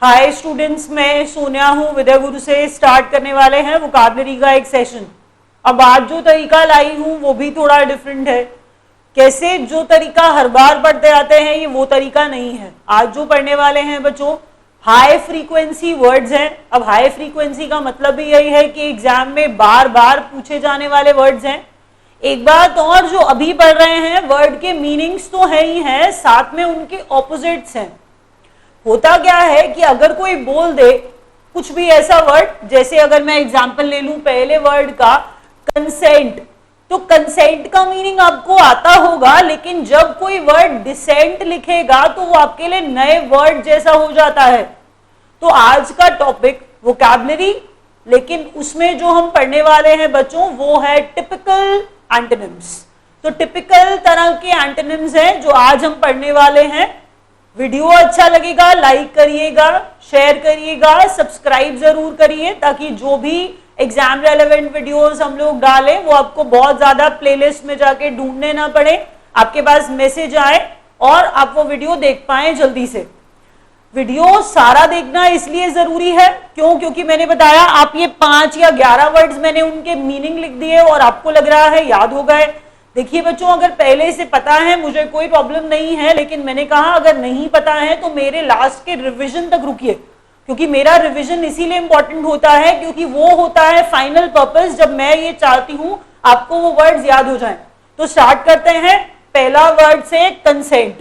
Hi students, मैं सोनिया हूँ। विद्या गुरु से स्टार्ट करने वाले हैं वोकैबुलरी का एक सेशन। अब आज जो तरीका लाई हूँ वो भी थोड़ा डिफरेंट है। कैसे जो तरीका हर बार पढ़ते आते हैं ये वो तरीका नहीं है। आज जो पढ़ने वाले हैं बच्चों हाई फ्रीक्वेंसी वर्ड्स हैं। अब हाई फ्रीक्वेंसी का मतलब भी यही है कि एग्जाम में बार बार पूछे जाने वाले वर्ड्स हैं। एक बात और, जो अभी पढ़ रहे हैं वर्ड के मीनिंग्स तो है ही हैं, साथ में उनके ऑपोजिट्स हैं। होता क्या है कि अगर कोई बोल दे कुछ भी ऐसा वर्ड, जैसे अगर मैं एग्जांपल ले लूं पहले वर्ड का कंसेंट, तो कंसेंट का मीनिंग आपको आता होगा, लेकिन जब कोई वर्ड डिसेंट लिखेगा तो वो आपके लिए नए वर्ड जैसा हो जाता है। तो आज का टॉपिक वोकैबुलरी, लेकिन उसमें जो हम पढ़ने वाले हैं बच्चों वो है टिपिकल एंटोनिम्स। तो टिपिकल तरह के एंटोनिम्स हैं जो आज हम पढ़ने वाले हैं। वीडियो अच्छा लगेगा लाइक करिएगा, शेयर करिएगा, सब्सक्राइब जरूर करिए, ताकि जो भी एग्जाम रेलेवेंट वीडियोस हम लोग डालें वो आपको बहुत ज्यादा प्लेलिस्ट में जाके ढूंढने ना पड़े, आपके पास मैसेज आए और आप वो वीडियो देख पाएं जल्दी से। वीडियो सारा देखना इसलिए जरूरी है क्योंकि मैंने बताया आप ये 5 या 11 वर्ड्स मैंने उनके मीनिंग लिख दिए और आपको लग रहा है याद हो गए। देखिए बच्चों, अगर पहले से पता है मुझे कोई प्रॉब्लम नहीं है, लेकिन मैंने कहा अगर नहीं पता है तो मेरे लास्ट के रिवीजन तक रुकिए, क्योंकि मेरा रिवीजन इसीलिए इंपॉर्टेंट होता है क्योंकि वो होता है फाइनल पर्पस, जब मैं ये चाहती हूं आपको वो वर्ड्स याद हो जाएं। तो स्टार्ट करते हैं पहला वर्ड से, कंसेंट।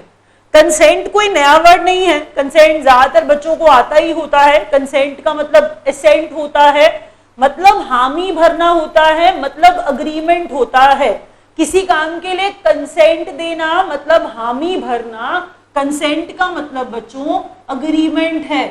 कंसेंट कोई नया वर्ड नहीं है, कंसेंट ज्यादातर बच्चों को आता ही होता है। कंसेंट का मतलब एसेंट होता है, मतलब हामी भरना होता है, मतलब अग्रीमेंट होता है। किसी काम के लिए कंसेंट देना मतलब हामी भरना। कंसेंट का मतलब बच्चों अग्रीमेंट है।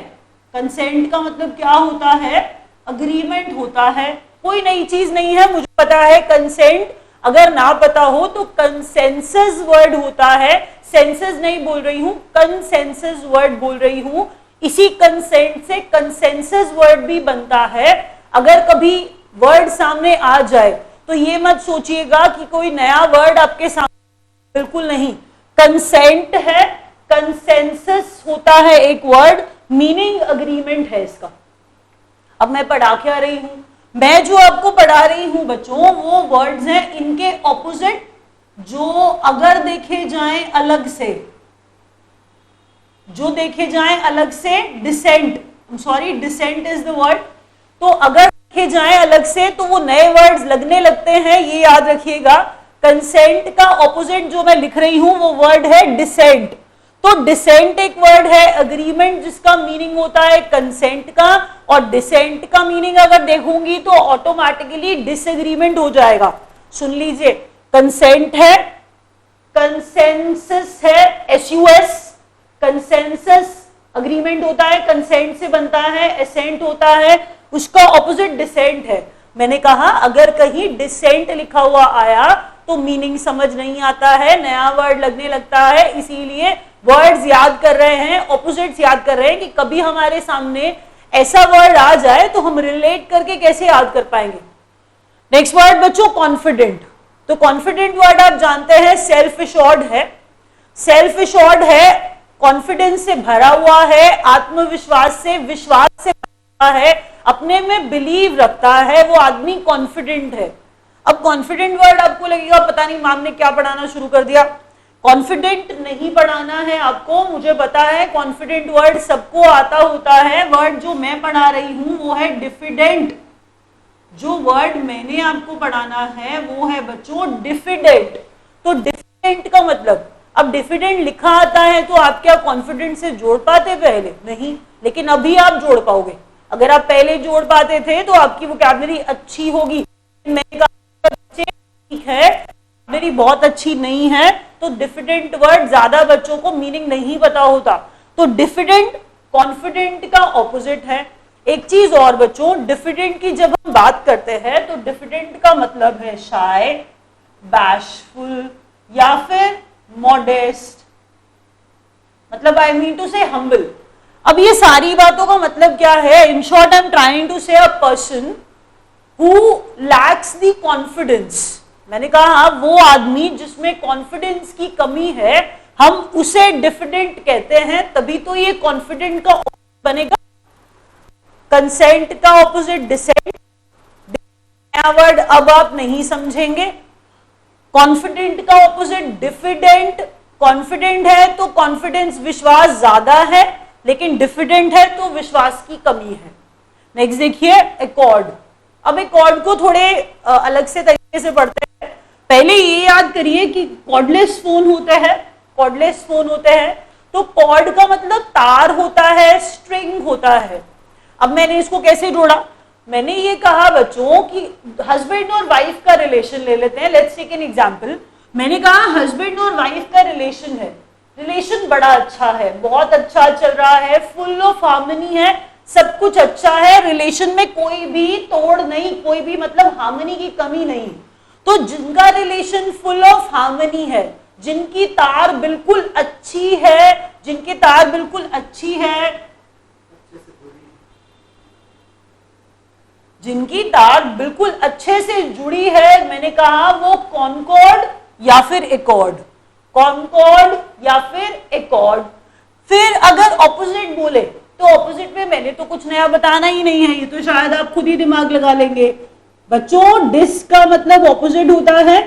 कंसेंट का मतलब क्या होता है? अग्रीमेंट होता है। कोई नई चीज नहीं है, मुझे पता है। कंसेंट अगर ना पता हो तो कंसेंसस वर्ड होता है। सेंसस नहीं बोल रही हूं, कंसेंसस वर्ड बोल रही हूं। इसी कंसेंट से कंसेंसस वर्ड भी बनता है। अगर कभी वर्ड सामने आ जाए तो ये मत सोचिएगा कि कोई नया वर्ड आपके सामने, बिल्कुल नहीं। कंसेंट है, कंसेंसस होता है एक वर्ड, मीनिंग अग्रीमेंट है इसका। अब मैं पढ़ा क्या रही हूं? मैं जो आपको पढ़ा रही हूं बच्चों वो वर्ड्स हैं, इनके ऑपोजिट जो अगर देखे जाएं अलग से, जो देखे जाएं अलग से, decent, sorry decent is the word. तो अगर देखे जाएं अलग से तो वो नए वर्ड्स लगने लगते हैं, ये याद रखिएगा। कंसेंट का ऑपोजिट जो मैं लिख रही हूं वो वर्ड है डिसेंट। तो डिसेंट एक वर्ड है, अग्रीमेंट जिसका मीनिंग होता है कंसेंट का, और डिसेंट का मीनिंग अगर देखूंगी तो ऑटोमेटिकली डिसएग्रीमेंट हो जाएगा। सुन लीजिए, कंसेंट है, कंसेंसस है, SUS, कंसेंसस अग्रीमेंट होता है, कंसेंट से बनता है, एसेंट होता है, उसका ऑपोजिट डिसेंट है। मैंने कहा अगर कहीं डिसेंट लिखा हुआ आया तो मीनिंग समझ नहीं आता है, नया वर्ड लगने लगता है, इसीलिए वर्ड्स याद कर रहे हैं, ऑपोजिट्स याद कर रहे हैं कि कभी हमारे सामने ऐसा वर्ड आ जाए तो हम रिलेट करके कैसे याद कर पाएंगे। नेक्स्ट वर्ड बच्चों कॉन्फिडेंट। तो कॉन्फिडेंट वर्ड आप जानते हैं सेल्फ एश्योर्ड है। सेल्फ एश्योर्ड है, कॉन्फिडेंस से भरा हुआ है, आत्मविश्वास से, विश्वास से भरा है, अपने में बिलीव रखता है, वो आदमी कॉन्फिडेंट है। अब कॉन्फिडेंट वर्ड आपको लगेगा पता नहीं मैम ने क्या पढ़ाना शुरू कर दिया। कॉन्फिडेंट नहीं पढ़ाना है आपको, मुझे पता है। कॉन्फिडेंट वर्ड सबको आता होता है। वर्ड जो मैं पढ़ा रही हूं वो है डिफिडेंट। जो वर्ड मैंने आपको पढ़ाना है वो है बच्चों डिफिडेंट। तो डिफिडेंट का मतलब, अब डिफिडेंट लिखा आता है तो आप क्या कॉन्फिडेंट से जोड़ पाते? पहले नहीं, लेकिन अभी आप जोड़ पाओगे। अगर आप पहले जोड़ पाते थे तो आपकी वोकैबुलरी अच्छी होगी। मैंने कहा ठीक है, वोकैबुलरी बहुत अच्छी नहीं है तो डिफिडेंट वर्ड ज्यादा बच्चों को मीनिंग नहीं पता होता। तो डिफिडेंट कॉन्फिडेंट का ऑपोजिट है। एक चीज और बच्चों, डिफिडेंट की जब हम बात करते हैं तो डिफिडेंट का मतलब है शाय, बैशफुल या फिर मॉडेस्ट, मतलब I mean to say humble. अब ये सारी बातों का मतलब क्या है? In short I am trying to say a person who lacks the confidence. मैंने कहा वो आदमी जिसमें कॉन्फिडेंस की कमी है, हम उसे डिफिडेंट कहते हैं, तभी तो ये कॉन्फिडेंट का बनेगा। कंसेंट का ऑपोजिट डिसेंट, नया वर्ड अब आप नहीं समझेंगे। कॉन्फिडेंट का ऑपोजिट डिफिडेंट, कॉन्फिडेंट है तो कॉन्फिडेंस विश्वास ज्यादा है, लेकिन डिफिडेंट है तो विश्वास की कमी है। नेक्स्ट देखिए एकॉर्ड। अब एकॉर्ड को थोड़े अलग से तरीके से पढ़ते हैं। पहले ये याद करिए कि कॉर्डलेस फोन होते हैं, कॉर्डलेस फोन होते हैं तो कॉर्ड का मतलब तार होता है, स्ट्रिंग होता है। अब मैंने इसको कैसे जोड़ा, मैंने ये कहा बच्चों कि हस्बैंड और वाइफ का रिलेशन ले लेते हैं। Let's take an example. मैंने कहा हस्बैंड और वाइफ का रिलेशन है, रिलेशन बड़ा अच्छा है, बहुत अच्छा चल रहा है, फुल ऑफ हार्मनी है, सब कुछ अच्छा है, रिलेशन में कोई भी तोड़ नहीं, कोई भी मतलब हार्मनी की कमी नहीं। तो जिनका रिलेशन फुल ऑफ हार्मनी है, जिनकी तार बिल्कुल अच्छी है, जिनकी तार बिल्कुल अच्छी है, जिनकी तार बिल्कुल अच्छे से जुड़ी है, मैंने कहा वो कॉन्कॉर्ड या फिर एकॉर्ड, कॉन्कॉर्ड या फिर एकॉर्ड। फिर अगर ऑपोजिट बोले तो ऑपोजिट में मैंने तो कुछ नया बताना ही नहीं है, ये तो शायद आप खुद ही दिमाग लगा लेंगे। बच्चों डिस का मतलब ऑपोजिट होता है,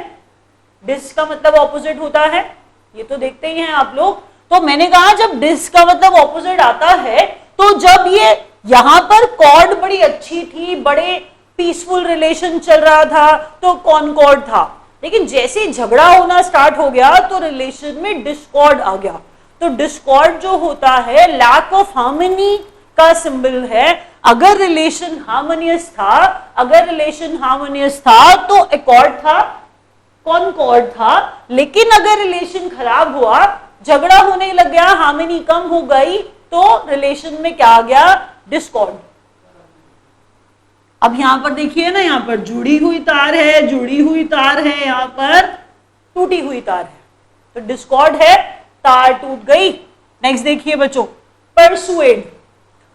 डिस का मतलब ऑपोजिट होता है, ये तो देखते ही हैं आप लोग। तो मैंने कहा जब डिस का मतलब ऑपोजिट आता है तो जब ये यहां पर कॉर्ड बड़ी अच्छी थी, बड़े पीसफुल रिलेशन चल रहा था तो कॉनकॉर्ड था, लेकिन जैसे झगड़ा होना स्टार्ट हो गया तो रिलेशन में डिस्कॉर्ड आ गया। तो डिस्कॉर्ड जो होता है लैक ऑफ हार्मनी का सिंबल है। अगर रिलेशन हार्मोनियस था, अगर रिलेशन हार्मोनियस था तो एकॉर्ड था, कॉनकॉर्ड था। लेकिन अगर रिलेशन खराब हुआ, झगड़ा होने लग गया, हार्मनी कम हो गई, तो रिलेशन में क्या आ गया, डिस्कॉर्ड। अब यहां पर देखिए ना, यहां पर जुड़ी हुई तार है, जुड़ी हुई तार है, यहां पर टूटी हुई तार है, तो डिस्कॉर्ड है, तार टूट गई। नेक्स्ट देखिए बच्चों परसुएड।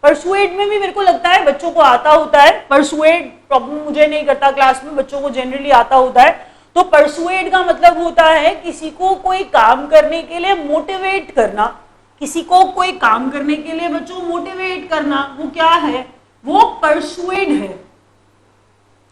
परसुएड में भी मेरे को लगता है बच्चों को आता होता है, परसुएड प्रॉब्लम मुझे नहीं करता, क्लास में बच्चों को जनरली आता होता है। तो परसुएड का मतलब होता है किसी को कोई काम करने के लिए मोटिवेट करना, किसी को कोई काम करने के लिए बच्चों मोटिवेट करना, वो क्या है, वो परसुएड है।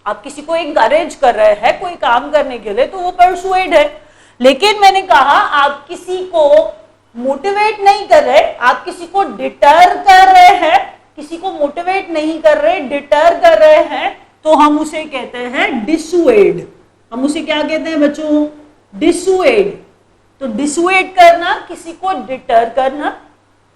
आप किसी को एनकरेज कर रहे हैं कोई काम करने के लिए तो वो परसुएड है। लेकिन मैंने कहा आप किसी को मोटिवेट नहीं कर रहे, आप किसी को डिटर कर रहे हैं, किसी को मोटिवेट नहीं कर रहे, डिटर कर रहे हैं, तो हम उसे कहते हैं डिसुएड। हम उसे क्या कहते हैं बच्चों, डिसुएड। तो डिसुएड करना, किसी को डिटर करना,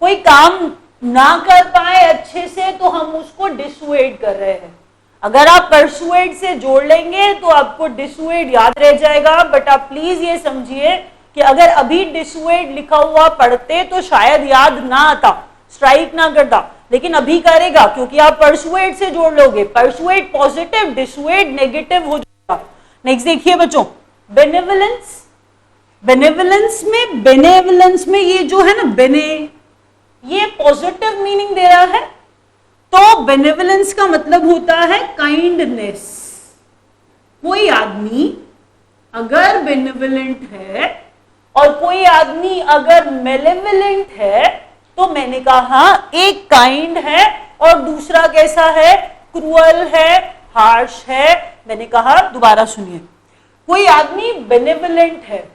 कोई काम ना कर पाए अच्छे से तो हम उसको डिसुएड कर रहे हैं। अगर आप परसुएड से जोड़ लेंगे तो आपको डिसुएड याद रह जाएगा, बट आप प्लीज ये समझिए कि अगर अभी डिसुएड लिखा हुआ पढ़ते तो शायद याद ना आता, स्ट्राइक ना करता, लेकिन अभी करेगा क्योंकि आप परसुएड से जोड़ लोगे। परसुएड पॉजिटिव, डिसुएड नेगेटिव हो जाएगा। नेक्स्ट देखिए बच्चों बेनेवलेंस। बेनेवलेंस में ये जो है ना बेने, ये पॉजिटिव मीनिंग दे रहा है, तो बेनेवलेंस का मतलब होता है काइंडनेस। कोई आदमी अगर बेनेवलेंट है और कोई आदमी अगर मेलेवलेंट है तो मैंने कहा एक काइंड है और दूसरा कैसा है, क्रूअल है, हार्श है। मैंने कहा दोबारा सुनिए, कोई आदमी बेनेवलेंट है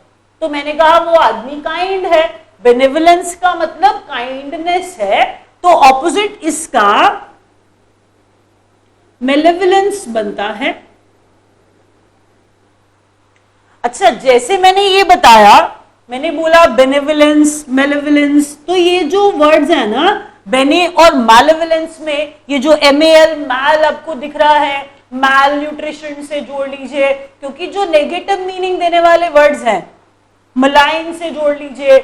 तो मैंने कहा वो आदमी काइंड है। बेनेवलेंस का मतलब काइंडनेस है, तो ऑपोजिट इसका मेलेवलेंस बनता है। अच्छा, जैसे मैंने ये बताया, मैंने बोला बेनेवलेंस, मेलेवलेंस, तो ये जो वर्ड्स है ना बेने और मालेवलेंस में, ये जो MAL मैल आपको दिख रहा है, मैल न्यूट्रिशन से जोड़ लीजिए, क्योंकि जो नेगेटिव मीनिंग देने वाले वर्ड्स हैं, मलाइन से जोड़ लीजिए,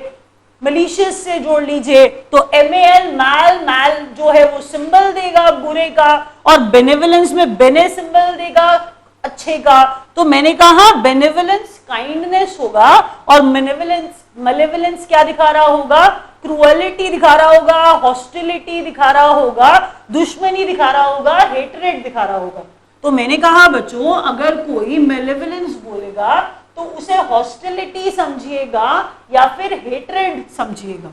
मलिशियस से जोड़ लीजिए, तो MAL मैल, मैल जो है वो सिंबल देगा बुरे का, और बेनेवलेंस में बेने सिंबल देगा अच्छे का। तो मैंने कहा बेनेवलेंस काइंडनेस होगा और मलेवलेंस क्या दिखा रहा होगा, क्रूअलिटी दिखा रहा होगा, हॉस्टिलिटी दिखा रहा होगा, दुश्मनी दिखा रहा होगा, हेटरेट दिखा रहा होगा। तो मैंने कहा बच्चों अगर कोई मेलेवलेंस बोलेगा तो उसे हॉस्टिलिटी समझिएगा या फिर हेट्रेड समझिएगा,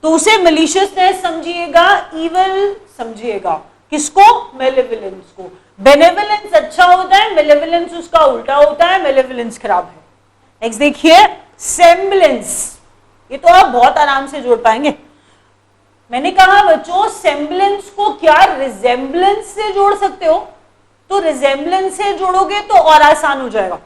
तो उसे मलिशियसनेस समझिएगा, इविल समझिएगा। किसको? मेलेवोलेंस को। बेनेवोलेंस अच्छा होता है, मेलेवोलेंस उसका उल्टा होता है, मेलेवोलेंस खराब है। नेक्स्ट देखिए, सेम्बलेंस। ये तो आप बहुत आराम से जोड़ पाएंगे। मैंने कहा बच्चों सेम्बलेंस को क्या रिजेम्बलेंस से जोड़ सकते हो? तो रिजेम्बलेंस से जोड़ोगे तो और आसान हो जाएगा।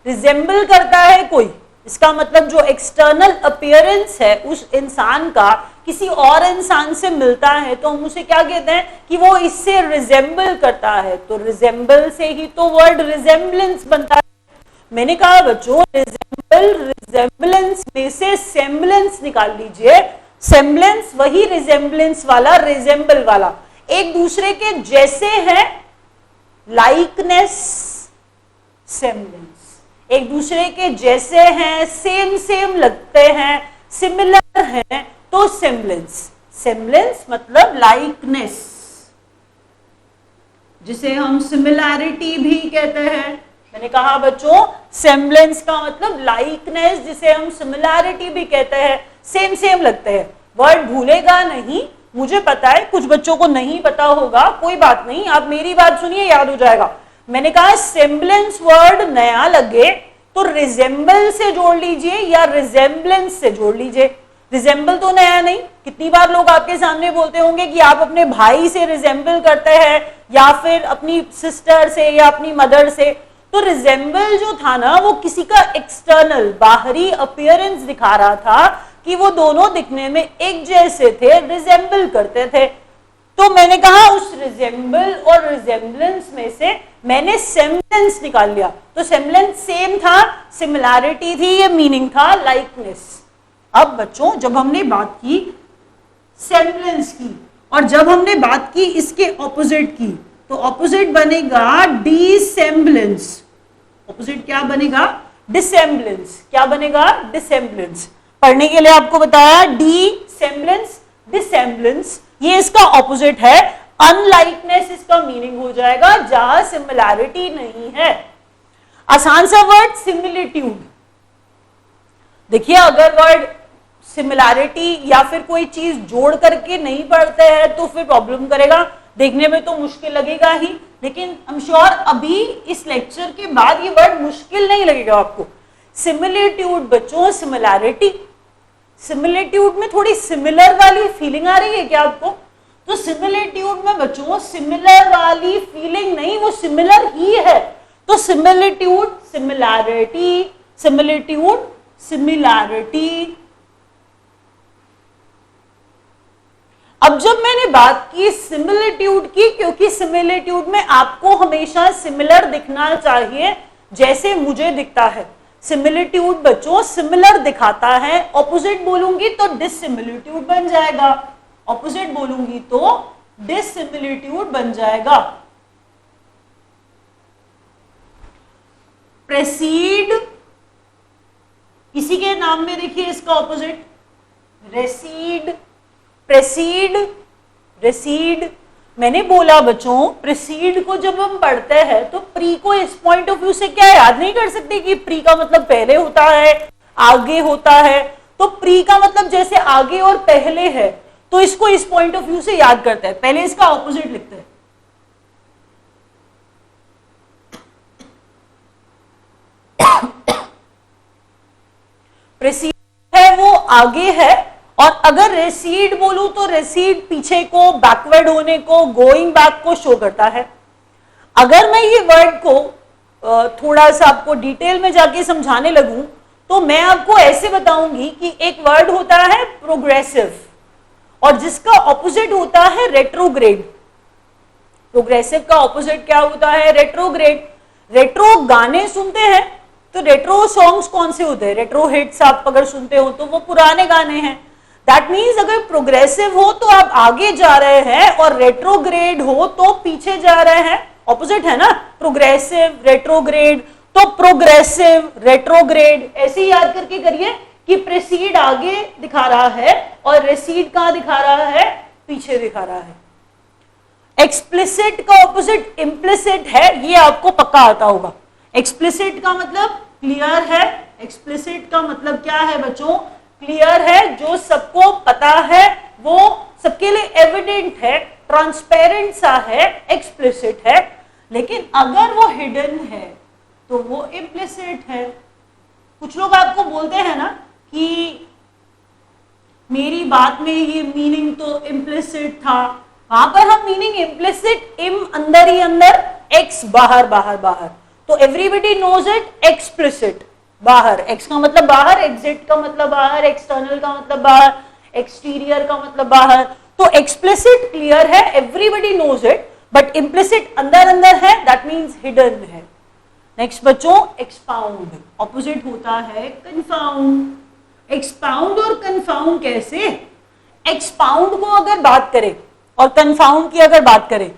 रिजेम्बल करता है कोई, इसका मतलब जो एक्सटर्नल अपीयरेंस है उस इंसान का किसी और इंसान से मिलता है तो हम उसे क्या कहते हैं कि वो इससे रिजेम्बल करता है। तो रिजेम्बल से ही तो वर्ड रिजेम्बलेंस बनता है। मैंने कहा बच्चों रिजेम्बल, रिजेम्बलेंस में से सेम्बलेंस निकाल लीजिए। सेम्बलेंस वही रिजेम्बलेंस वाला, रिजेम्बल वाला, एक दूसरे के जैसे है, लाइकनेस, सेम्बलेंस। एक दूसरे के जैसे हैं, सेम सेम लगते हैं, सिमिलर हैं, तो सेम्बलेंस। सेम्बलेंस मतलब लाइकनेस, जिसे हम सिमिलैरिटी भी कहते हैं। मैंने कहा बच्चों सेम्बलेंस का मतलब लाइकनेस, जिसे हम सिमिलैरिटी भी कहते हैं, सेम सेम लगते हैं। वर्ड भूलेगा नहीं, मुझे पता है कुछ बच्चों को नहीं पता होगा, कोई बात नहीं, आप मेरी बात सुनिए, याद हो जाएगा। मैंने कहा सेम्बलेंस वर्ड नया लगे तो रिजेम्बल से जोड़ लीजिए या रिजेम्बलेंस से जोड़ लीजिए। रिजेम्बल तो नया नहीं, कितनी बार लोग आपके सामने बोलते होंगे कि आप अपने भाई से रिजेम्बल करते हैं या फिर अपनी सिस्टर से या अपनी मदर से। तो रिजेम्बल जो था ना वो किसी का एक्सटर्नल, बाहरी अपीयरेंस दिखा रहा था कि वो दोनों दिखने में एक जैसे थे, रिजेम्बल करते थे। तो मैंने कहा उस रिजेम्बल और रिजेम्बलेंस में से मैंने सेम्बलेंस निकाल लिया। तो सेम्बलेंस सेम था, सिमिलैरिटी थी, ये मीनिंग था लाइकनेस। अब बच्चों जब हमने बात की सेम्बलेंस की और जब हमने बात की इसके ऑपोजिट की, तो ऑपोजिट बनेगा डिसेम्बलेंस। ऑपोजिट क्या बनेगा? डिसेम्बलेंस। क्या बनेगा? डिसेम्बलेंस। पढ़ने के लिए आपको बताया डिसेम्बलेंस, डिसेम्बलेंस, ये इसका ऑपोजिट है। अनलाइकनेस इसका मीनिंग हो जाएगा, जहां सिमिलैरिटी नहीं है। आसान सा वर्ड सिमिलिट्यूड। देखिए अगर वर्ड सिमिलैरिटी या फिर कोई चीज जोड़ करके नहीं पढ़ते हैं तो फिर प्रॉब्लम करेगा, देखने में तो मुश्किल लगेगा ही, लेकिन आई एम श्योर अभी इस लेक्चर के बाद ये वर्ड मुश्किल नहीं लगेगा आपको। सिमिलिट्यूड बच्चों, सिमिलैरिटी, सिमिलिट्यूड में थोड़ी सिमिलर वाली फीलिंग आ रही है क्या आपको? तो सिमिलिट्यूड में बच्चों सिमिलर वाली फीलिंग नहीं, वो सिमिलर ही है। तो सिमिलिट्यूड, सिमिलैरिटी, सिमिलिट्यूड, सिमिलैरिटी। अब जब मैंने बात की सिमिलिट्यूड की, क्योंकि सिमिलिट्यूड में आपको हमेशा सिमिलर दिखना चाहिए जैसे मुझे दिखता है। सिमिलिट्यूड बच्चों सिमिलर दिखाता है, ऑपोजिट बोलूंगी तो डिससिमिलिट्यूड बन जाएगा, ऑपोजिट बोलूंगी तो डिससिमिलिट्यूड बन जाएगा। प्रेसीड, इसी के नाम में देखिए इसका ऑपोजिट रेसीड, प्रेसीड, रेसीड। मैंने बोला बच्चों प्रेसीड को जब हम पढ़ते हैं तो प्री को इस पॉइंट ऑफ व्यू से क्या याद नहीं कर सकते कि प्री का मतलब पहले होता है, आगे होता है। तो प्री का मतलब जैसे आगे और पहले है, तो इसको इस पॉइंट ऑफ व्यू से याद करते हैं, पहले इसका ऑपोजिट लिखते हैं। प्रेसीड है वो आगे है, और अगर रेसीड बोलूं तो रेसीड पीछे को, बैकवर्ड होने को, गोइंग बैक को शो करता है। अगर मैं ये वर्ड को थोड़ा सा आपको डिटेल में जाके समझाने लगूं तो मैं आपको ऐसे बताऊंगी कि एक वर्ड होता है प्रोग्रेसिव और जिसका ऑपोजिट होता है रेट्रोग्रेड। प्रोग्रेसिव का ऑपोजिट क्या होता है? रेट्रोग्रेड। रेट्रो गाने सुनते हैं तो रेट्रो सॉन्ग्स कौन से होते हैं? रेट्रो हिट्स आप अगर सुनते हो तो वो पुराने गाने हैं। दैट मीन्स अगर प्रोग्रेसिव हो तो आप आगे जा रहे हैं और रेट्रोग्रेड हो तो पीछे जा रहे हैं, ऑपोजिट है ना, प्रोग्रेसिव रेट्रोग्रेड। तो प्रोग्रेसिव रेट्रोग्रेड ऐसे ही याद करके करिए कि प्रेसीड आगे दिखा रहा है और रेसीड कहां दिखा रहा है? पीछे दिखा रहा है। एक्सप्लिसिट का ऑपोजिट इम्प्लिसिट है, ये आपको पक्का आता होगा। एक्सप्लिसिट का मतलब क्लियर है, एक्सप्लिसिट का मतलब क्या है बच्चों? क्लियर है, जो सबको पता पता है, वो सबके लिए एविडेंट है, ट्रांसपेरेंट सा है, एक्सप्लिसिट है, लेकिन अगर वो हिडन है तो वो इम्प्लिसिट है। कुछ लोग आपको बोलते हैं ना कि मेरी बात में ये मीनिंग तो इम्प्लिसिट था, वहां पर हम मीनिंग इम्प्लिसिट, इम अंदर ही अंदर, एक्स बाहर बाहर बाहर, तो एवरीबडी नोज इट, एक्सप्लिसिट बाहर, एक्स का मतलब बाहर, एग्जिट का मतलब बाहर, एक्सटर्नल का मतलब बाहर, एक्सटीरियर का मतलब बाहर, तो एक्सप्लिसिट क्लियर है, everybody knows it, but implicit अंदर अंदर है, दैट मीन्स हिडन है। नेक्स्ट बच्चों, एक्सपाउंड, ऑपोजिट होता है कन्फाउंड। एक्सपाउंड और कन्फाउंड कैसे? एक्सपाउंड को अगर बात करें और कन्फाउंड की अगर बात करें,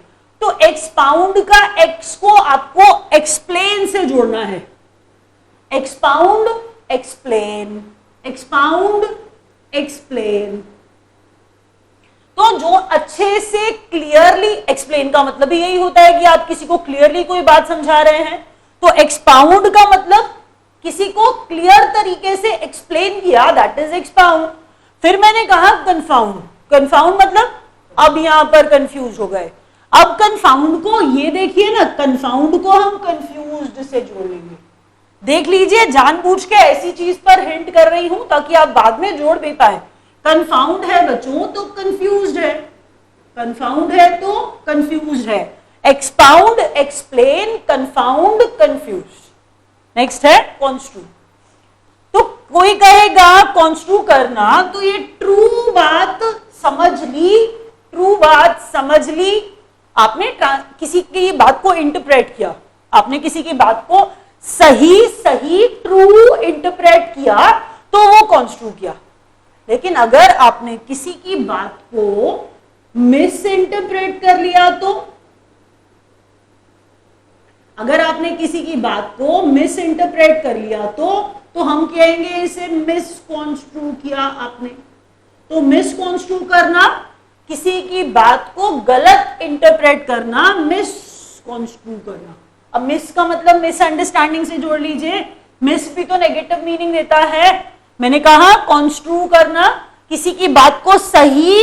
तो एक्सपाउंड का एक्स को आपको एक्सप्लेन से जोड़ना है। एक्सपाउंड एक्सप्लेन, एक्सपाउंड एक्सप्लेन, तो जो अच्छे से क्लियरली, एक्सप्लेन का मतलब भी यही होता है कि आप किसी को क्लियरली कोई बात समझा रहे हैं, तो एक्सपाउंड का मतलब किसी को क्लियर तरीके से एक्सप्लेन किया, दैट इज एक्सपाउंड। फिर मैंने कहा कन्फाउंड, कन्फाउंड मतलब अब यहां पर कंफ्यूज हो गए। अब कन्फाउंड को, ये देखिए ना, कन्फाउंड को हम कंफ्यूज्ड से जोड़ लेंगे। देख लीजिए, जानबूझ के ऐसी चीज पर हिंट कर रही हूं ताकि आप बाद में जोड़ भी पाए। कन्फाउंड है बच्चों तो कंफ्यूज्ड है, कन्फाउंड है तो कंफ्यूज्ड है। Expound explain, confound confuse. Next है कॉन्स्ट्रू। तो कोई कहेगा कॉन्स्ट्रू करना, तो ये ट्रू बात समझ ली, ट्रू बात समझ ली, आपने किसी की बात को इंटरप्रेट किया, आपने किसी की बात को सही सही ट्रू इंटरप्रेट किया, तो वो कॉन्स्ट्रू किया। लेकिन अगर आपने किसी की बात को मिस इंटरप्रेट कर लिया, तो अगर आपने किसी की बात को मिस इंटरप्रेट कर लिया तो हम कहेंगे इसे मिस कॉन्स्ट्रू किया आपने। तो मिस कॉन्स्ट्रू करना, किसी की बात को गलत इंटरप्रेट करना, मिस कॉन्स्ट्रू करना। अब मिस का मतलब मिसअंडरस्टैंडिंग से जोड़ लीजिए, मिस भी तो नेगेटिव मीनिंग देता है। मैंने कहा कॉन्स्ट्रू करना, किसी की बात को सही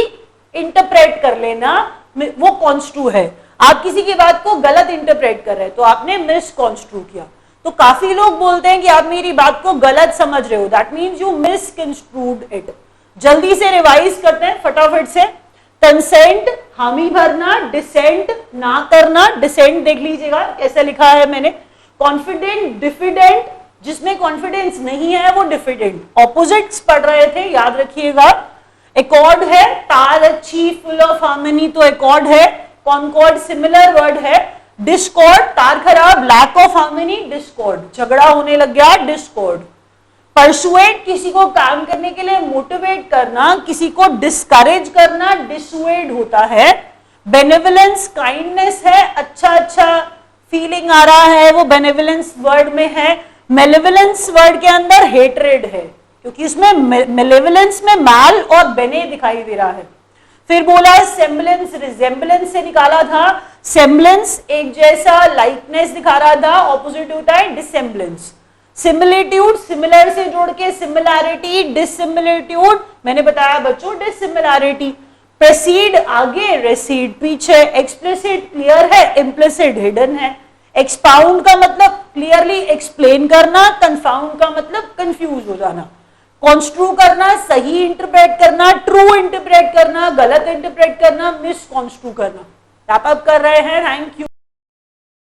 इंटरप्रेट कर लेना, वो कॉन्स्ट्रू है। आप किसी की बात को गलत इंटरप्रेट कर रहे हैं तो आपने मिस कॉन्स्ट्रू किया। तो काफी लोग बोलते हैं कि आप मेरी बात को गलत समझ रहे हो, that means you miss construed it. जल्दी से रिवाइज करते हैं फटाफट से। कंसेंट हामी भरना, डिसेंट ना करना, डिसेंट देख लीजिएगा कैसे लिखा है मैंने। कॉन्फिडेंट, डिफिडेंट, जिसमें कॉन्फिडेंस नहीं है वो डिफिडेंट। ऑपोजिट्स पढ़ रहे थे, याद रखिएगा। एकॉर्ड है, तार अच्छी, फुल ऑफ हार्मनी, तो एकॉर्ड है। कॉन्कॉर्ड सिमिलर वर्ड है। डिस्कॉर्ड, तार खराब, लैक ऑफ हार्मनी, डिस्कॉर्ड, झगड़ा होने लग गया, डिस्कॉर्ड। परसुएट, किसी को काम करने के लिए मोटिवेट करना, किसी को डिस्करेज करना, डिसुएड होता है। बेनेवलेंस, काइंडनेस है, अच्छा अच्छा फीलिंग आ रहा है, वो बेनेवलेंस वर्ड में है। मेलेवलेंस वर्ड के अंदर हेट्रेड है, क्योंकि इसमें मेलेवलेंस में मैल और बेने दिखाई दे रहा है। फिर बोला है सेम्बलेंस, रिजेम्बलेंस से निकाला था। सेम्बलेंस एक जैसा, लाइकनेस दिखा रहा था, ऑपोजिट होता है डिसेम्बलेंस। सिमिलिट्यूड, सिमिलर से जोड़ के सिमिलैरिटी, डिसिमिलिट्यूड, मैंने बताया बच्चों डिसिमिलैरिटी। प्रेसीड आगे, रेसीड पीछे। एक्सप्लिसिट क्लियर है, इम्प्लिसिट हिडन है। एक्सपाउंड का मतलब क्लियरली एक्सप्लेन करना, कन्फाउंड का मतलब कंफ्यूज हो जाना। कॉन्स्ट्रू करना, सही इंटरप्रेट करना, ट्रू इंटरप्रेट करना, गलत इंटरप्रेट करना, मिस कॉन्स्ट्रू करना। रैप अप कर रहे हैं, थैंक यू।